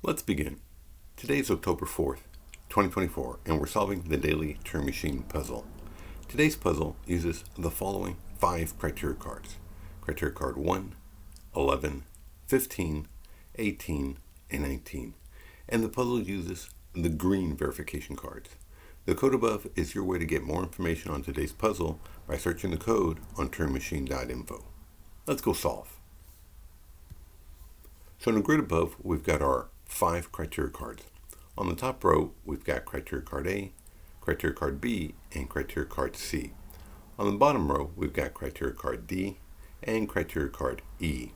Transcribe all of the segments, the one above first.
Let's begin. Today's October 4th, 2024, and we're solving the Daily Turing Machine Puzzle. Today's puzzle uses the following 5 criteria cards. Criteria card 1, 11, 15, 18, and 19. And the puzzle uses the green verification cards. The code above is your way to get more information on today's puzzle by searching the code on turingmachine.info. Let's go solve. So in the grid above, we've got our 5 criteria cards. On the top row, we've got criteria card A, criteria card B, and criteria card C. On the bottom row, we've got criteria card D and criteria card E.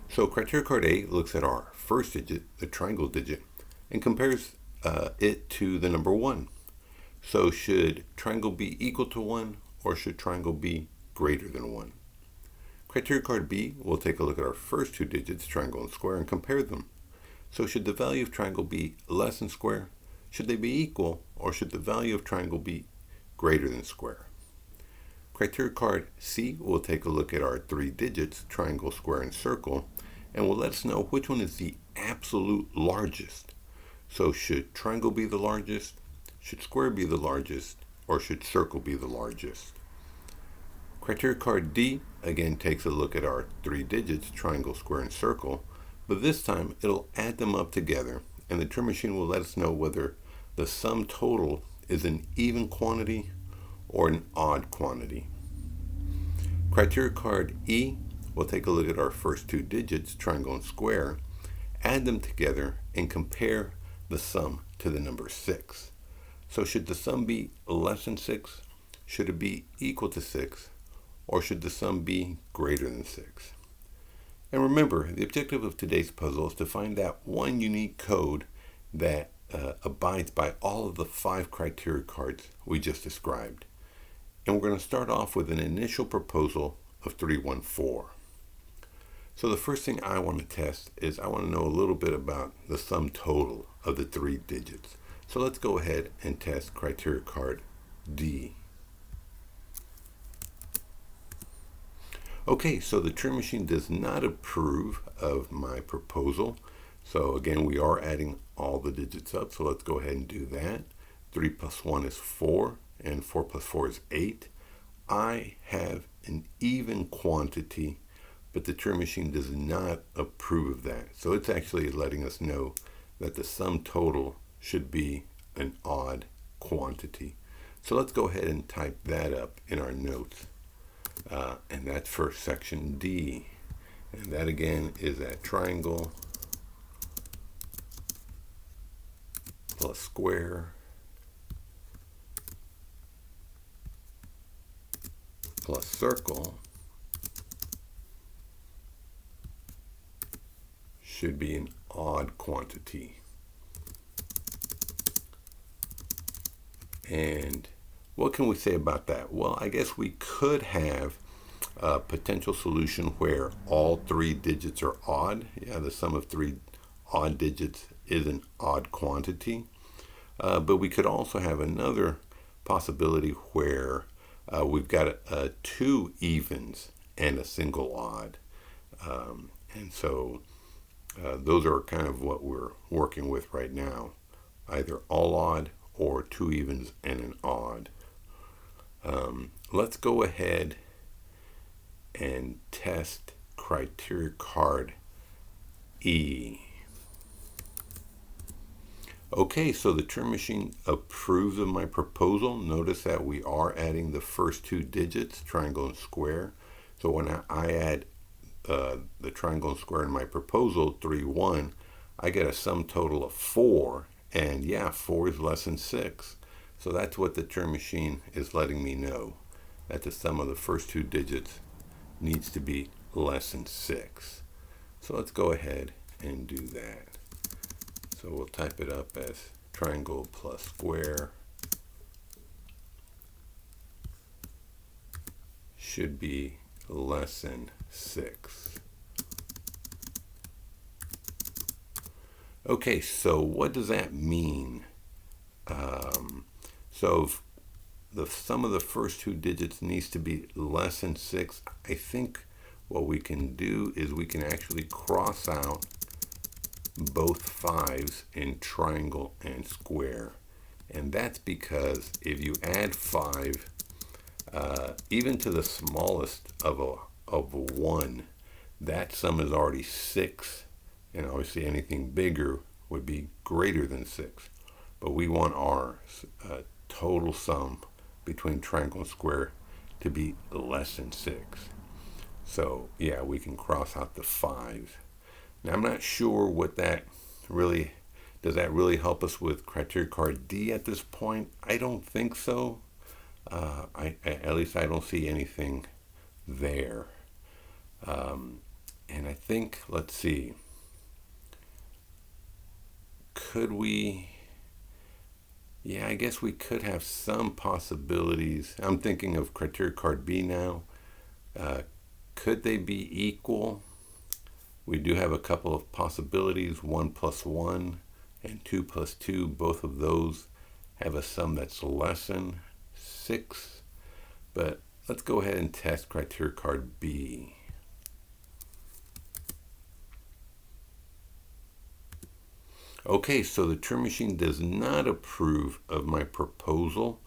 So criteria card A looks at our first digit, the triangle digit, and compares it to the number 1. So should triangle be equal to 1, or should triangle be greater than 1? Criteria card B will take a look at our first 2 digits, triangle and square, and compare them. So should the value of triangle be less than square? Should they be equal, or should the value of triangle be greater than square? Criteria card C will take a look at our 3 digits, triangle, square, and circle, and will let us know which one is the absolute largest. So should triangle be the largest? Should square be the largest? Or should circle be the largest? Criteria card D again takes a look at our 3 digits, triangle, square, and circle, but this time it'll add them up together, and the Turing Machine will let us know whether the sum total is an even quantity or an odd quantity. Criteria card E will take a look at our first 2 digits, triangle and square, add them together, and compare the sum to the number 6. So should the sum be less than 6? Should it be equal to 6? Or should the sum be greater than 6? And remember, the objective of today's puzzle is to find that one unique code that abides by all of the 5 criteria cards we just described. And we're going to start off with an initial proposal of 314. So the first thing I want to test is I want to know a little bit about the sum total of the 3 digits. So let's go ahead and test criteria card D. Okay, so the Turing Machine does not approve of my proposal. So again, we are adding all the digits up. So let's go ahead and do that. 3 plus 1 is 4, and 4 plus 4 is 8. I have an even quantity, but the Turing Machine does not approve of that. So it's actually letting us know that the sum total should be an odd quantity. So let's go ahead and type that up in our notes. And that's for section D. And that again is that triangle plus square plus circle should be an odd quantity. And what can we say about that? Well, I guess we could have a potential solution where all 3 digits are odd. Yeah, the sum of 3 odd digits is an odd quantity. But we could also have another possibility where we've got 2 evens and a single odd. And so those are kind of what we're working with right now. Either all odd or 2 evens and an odd. Let's go ahead and test criteria card E. Okay, so the Turing Machine approves of my proposal. Notice that we are adding the first 2 digits, triangle and square. So when I add the triangle and square in my proposal, 3, 1, I get a sum total of 4. And yeah, 4 is less than 6. So that's what the Turing Machine is letting me know, that the sum of the first 2 digits needs to be less than 6. So let's go ahead and do that. So we'll type it up as triangle plus square should be less than 6. Okay, so what does that mean? So if the sum of the first 2 digits needs to be less than 6, I think what we can do is we can actually cross out both 5s in triangle and square. And that's because if you add 5, even to the smallest of a 1, that sum is already 6. And obviously anything bigger would be greater than 6. But we want our total sum between triangle and square to be less than 6. So yeah, we can cross out the 5. Now I'm not sure what that really, does that really help us with criteria card D at this point? I don't think so. At least I don't see anything there. And I think, let's see, could we, yeah, I guess we could have some possibilities. I'm thinking of criteria card B now. Could they be equal? We do have a couple of possibilities, 1 plus 1 and 2 plus 2. Both of those have a sum that's less than 6. But let's go ahead and test criteria card B. Okay, so the Turing Machine does not approve of my proposal.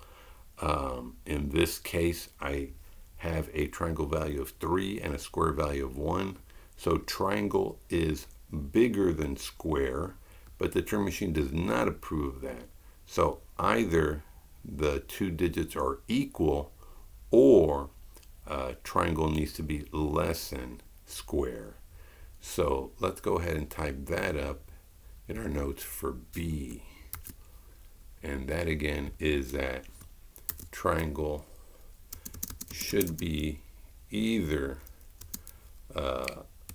In this case, I have a triangle value of 3 and a square value of 1. So triangle is bigger than square, but the Turing Machine does not approve of that. So either the two digits are equal or triangle needs to be less than square. So let's go ahead and type that up in our notes for B. And that again is that triangle should be either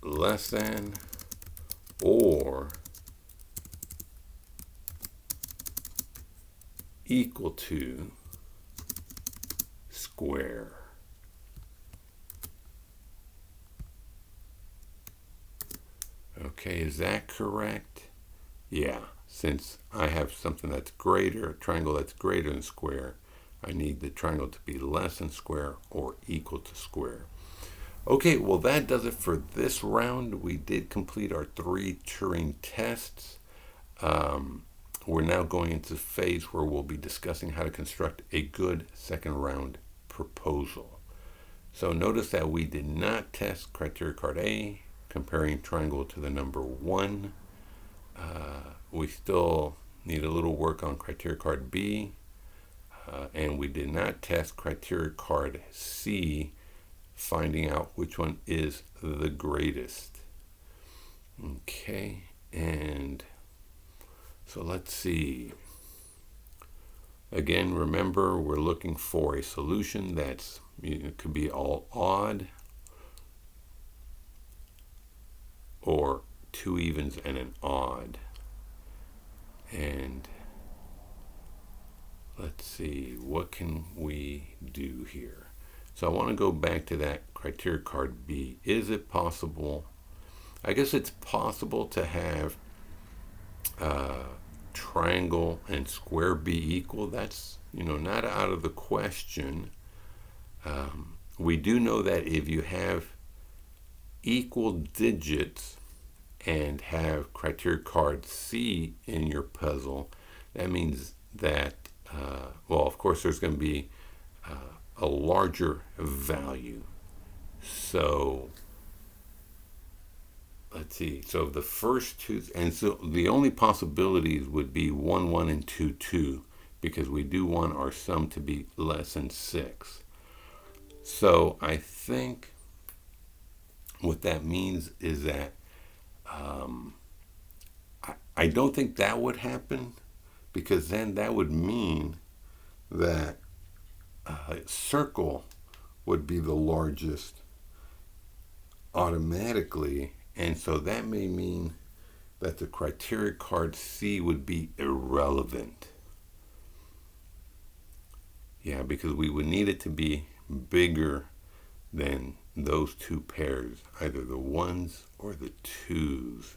less than or equal to square. Okay, is that correct? Yeah, since I have something that's greater, a triangle that's greater than square, I need the triangle to be less than square or equal to square. Okay, well that does it for this round. We did complete our 3 Turing tests. We're now going into the phase where we'll be discussing how to construct a good second round proposal. So notice that we did not test criteria card A, comparing triangle to the number 1. We still need a little work on criteria card B, and we did not test criteria card C, finding out which one is the greatest. Okay, and so let's see. Again, remember, we're looking for a solution that's, it could be all odd or 2 evens and an odd. And let's see, what can we do here? So I want to go back to that criteria card B. Is it possible? I guess it's possible to have triangle and square be equal. That's, not out of the question. We do know that if you have equal digits and have criteria card C in your puzzle, that means that, well, of course, there's going to be a larger value. So let's see. So the first two, and so the only possibilities would be 1, 1, and 2, 2, because we do want our sum to be less than 6. So I think what that means is that I don't think that would happen, because then that would mean that circle would be the largest automatically, and so that may mean that the criteria card C would be irrelevant. Yeah, because we would need it to be bigger than those two pairs, either the 1s or the 2s.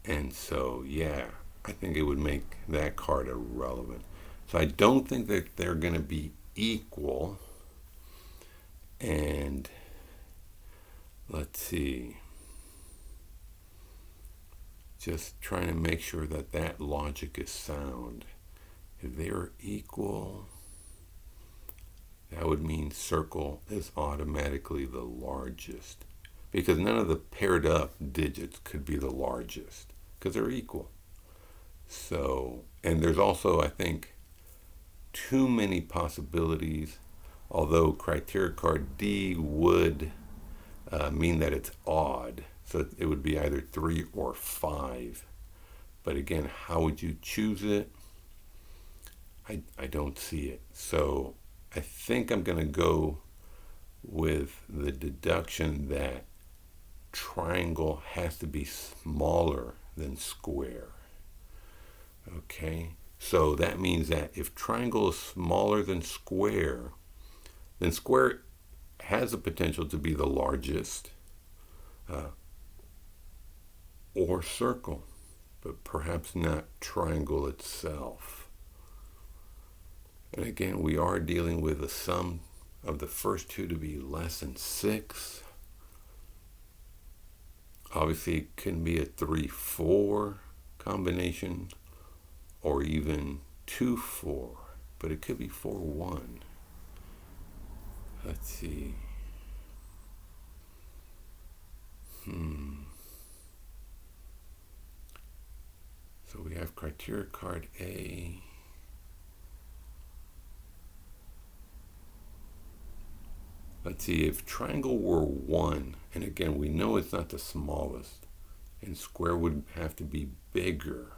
And so, yeah, I think it would make that card irrelevant. So I don't think that they're going to be equal. And let's see. Just trying to make sure that that logic is sound. If they're equal, that would mean circle is automatically the largest, because none of the paired up digits could be the largest because they're equal. So, and there's also, I think, too many possibilities, although criteria card D would mean that it's odd. So it would be either 3 or 5. But again, how would you choose it? I don't see it. So I think I'm going to go with the deduction that triangle has to be smaller than square. Okay, so that means that if triangle is smaller than square, then square has the potential to be the largest, or circle, but perhaps not triangle itself. And again, we are dealing with a sum of the first two to be less than 6. Obviously, it can be a 3-4 combination, or even 2-4, but it could be 4-1. Let's see. So we have criteria card A. Let's see, if triangle were 1, and again, we know it's not the smallest, and square would have to be bigger.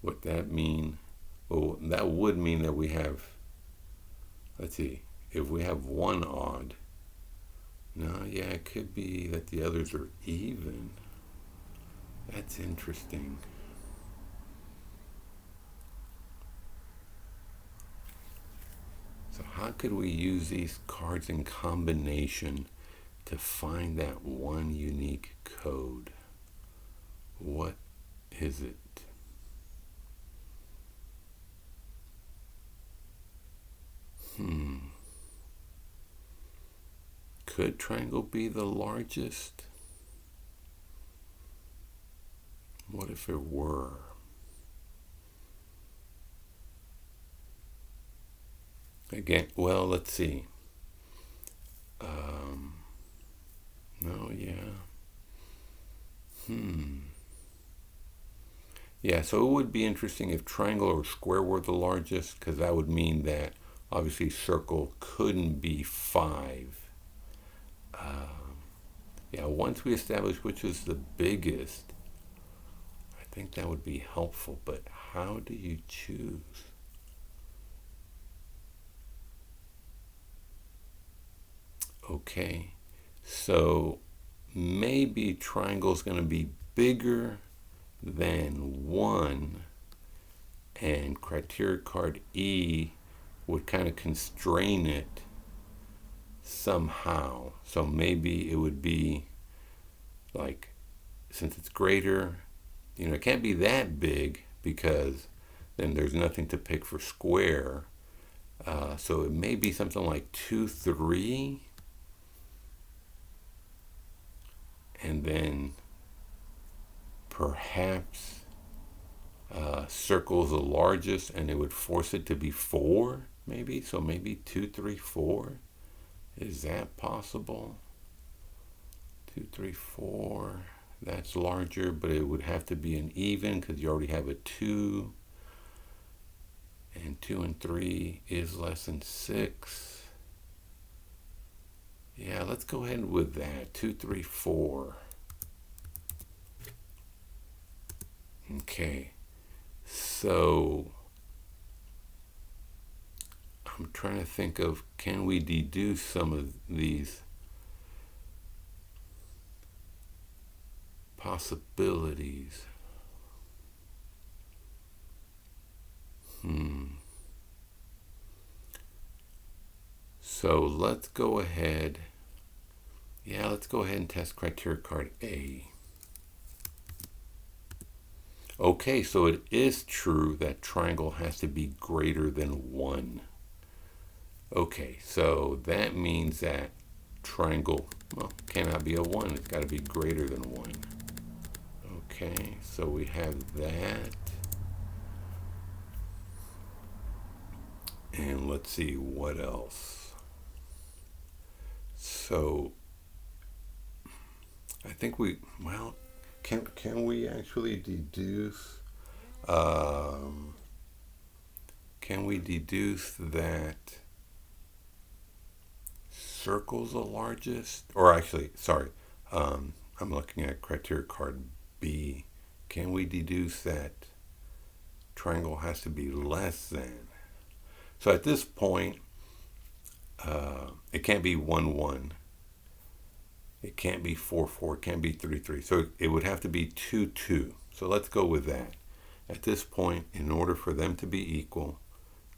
What that mean? Well, that would mean that we have, let's see, if we have one odd, no, yeah, it could be that the others are even. That's interesting. So how could we use these cards in combination to find that one unique code? What is it? Could triangle be the largest? What if it were? Again, well, let's see. No, yeah. Yeah, so it would be interesting if triangle or square were the largest, because that would mean that obviously circle couldn't be 5. Yeah, once we establish which is the biggest, I think that would be helpful, but how do you choose? Okay, so maybe triangle is going to be bigger than 1, and criteria card E would kind of constrain it somehow. So maybe it would be like, since it's greater, it can't be that big, because then there's nothing to pick for square. So it may be something like 2-3, and then perhaps circle's the largest, and it would force it to be 4, maybe. So maybe 2-3-4. Is that possible? 2-3-4. That's larger, but it would have to be an even, because you already have a 2. And 2 and 3 is less than 6. Yeah, let's go ahead with that. 2-3-4. Okay. So I'm trying to think of, can we deduce some of these possibilities? So let's go ahead. Yeah, let's go ahead and test criteria card A. Okay, so it is true that triangle has to be greater than 1. Okay, so that means that triangle, well, cannot be a 1. It's got to be greater than 1. Okay, so we have that. And let's see what else. So I think can we actually deduce, um, can we deduce that circle's the largest? Or actually, sorry, I'm looking at criteria card B. Can we deduce that triangle has to be less than? So at this point, it can't be 1, 1. It can't be 4, 4. It can't be 3, 3. So it would have to be 2, 2. So let's go with that. At this point, in order for them to be equal,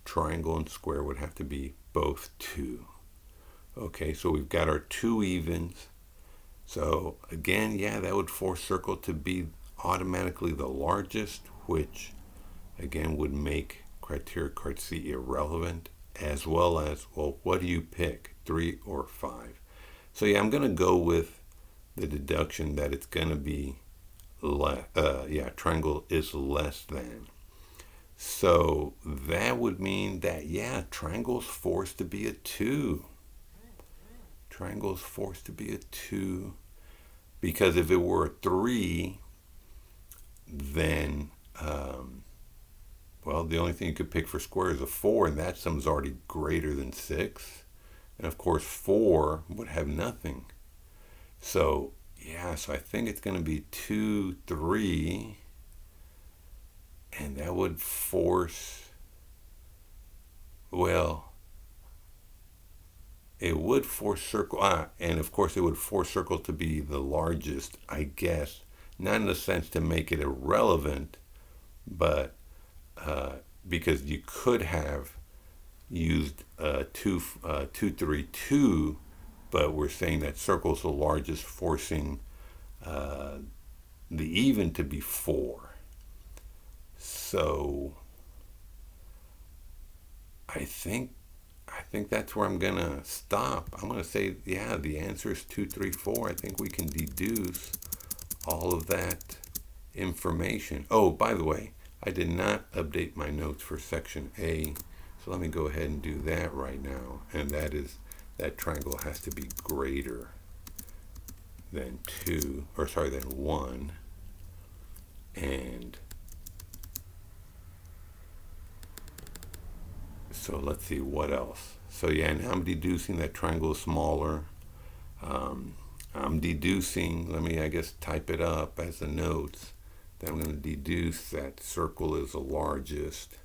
triangle and square would have to be both 2. Okay, so we've got our 2 evens. So again, yeah, that would force circle to be automatically the largest, which again would make criteria card C irrelevant, as well as, well, what do you pick, 3 or 5? So yeah, I'm going to go with the deduction that it's going to be triangle is less than. So that would mean that, yeah, triangle's forced to be a 2. Triangle's forced to be a 2. Because if it were a 3, then, well, the only thing you could pick for square is a 4, and that sum's already greater than 6. And of course, 4 would have nothing. So, yeah, so I think it's going to be 2, 3. And that would force, well, it would force circle, and of course it would force circle to be the largest, I guess. Not in the sense to make it irrelevant, but because you could have used 2, 3, 2, but we're saying that circle's the largest, forcing the even to be 4. So I think that's where I'm gonna stop. I'm gonna say, yeah, the answer is 2, 3, 4. I think we can deduce all of that information. Oh, by the way, I did not update my notes for section A, so let me go ahead and do that right now. And that is that triangle has to be greater than 2, or sorry, than 1. And so let's see what else. So yeah, now I'm deducing that triangle is smaller. I'm deducing, let me, I guess, type it up as the notes, that I'm going to deduce that circle is the largest.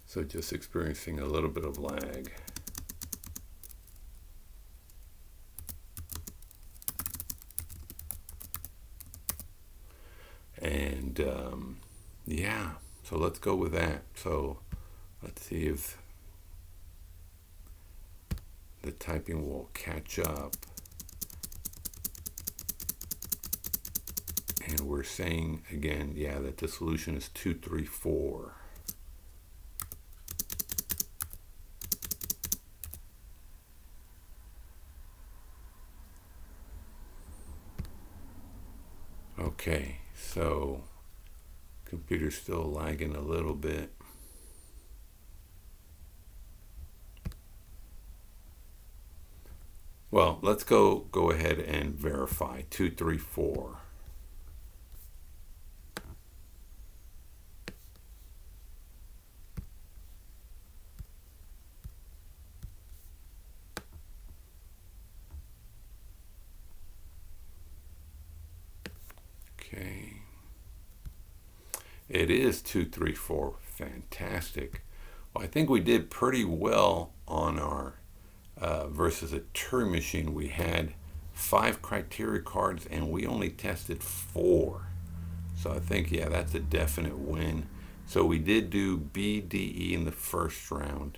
So just experiencing a little bit of lag. And yeah, so let's go with that. So let's see if the typing will catch up. And we're saying again, yeah, that the solution is 2, 3, 4. Okay, so computer's still lagging a little bit. Well, let's go ahead and verify 2, 3, 4. Okay. It is 2, 3, 4. Fantastic. Well, I think we did pretty well on our versus a Turing machine. We had 5 criteria cards and we only tested 4. So I think, yeah, that's a definite win. So we did do B, D, E in the first round.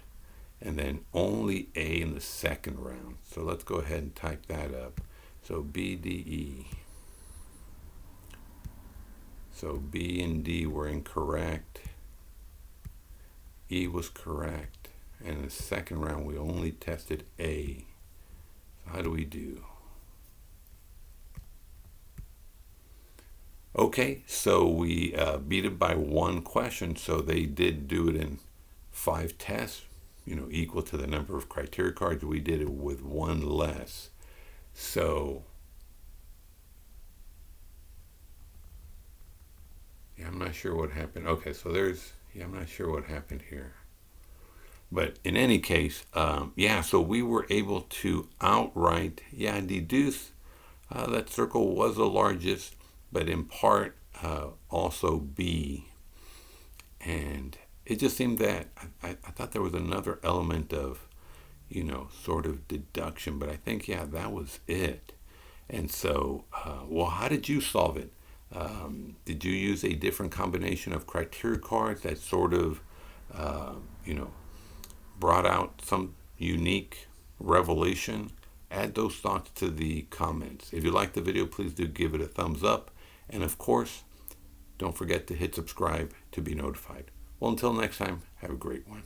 and then only A in the second round. So let's go ahead and type that up. So BDE. So B and D were incorrect. E was correct. And in the second round, we only tested A. So how do we do? Okay, so we beat it by one question. So they did do it in 5 tests, equal to the number of criteria cards. We did it with one less. So, yeah, I'm not sure what happened. Okay, so I'm not sure what happened here. But in any case, so we were able to outright, deduce that circle was the largest, but in part also B. And it just seemed that I thought there was another element of, sort of deduction, but I think, that was it. And so, how did you solve it? Did you use a different combination of criteria cards that sort of, brought out some unique revelation? Add those thoughts to the comments. If you liked the video, please do give it a thumbs up. And of course, don't forget to hit subscribe to be notified. Well, until next time, have a great one.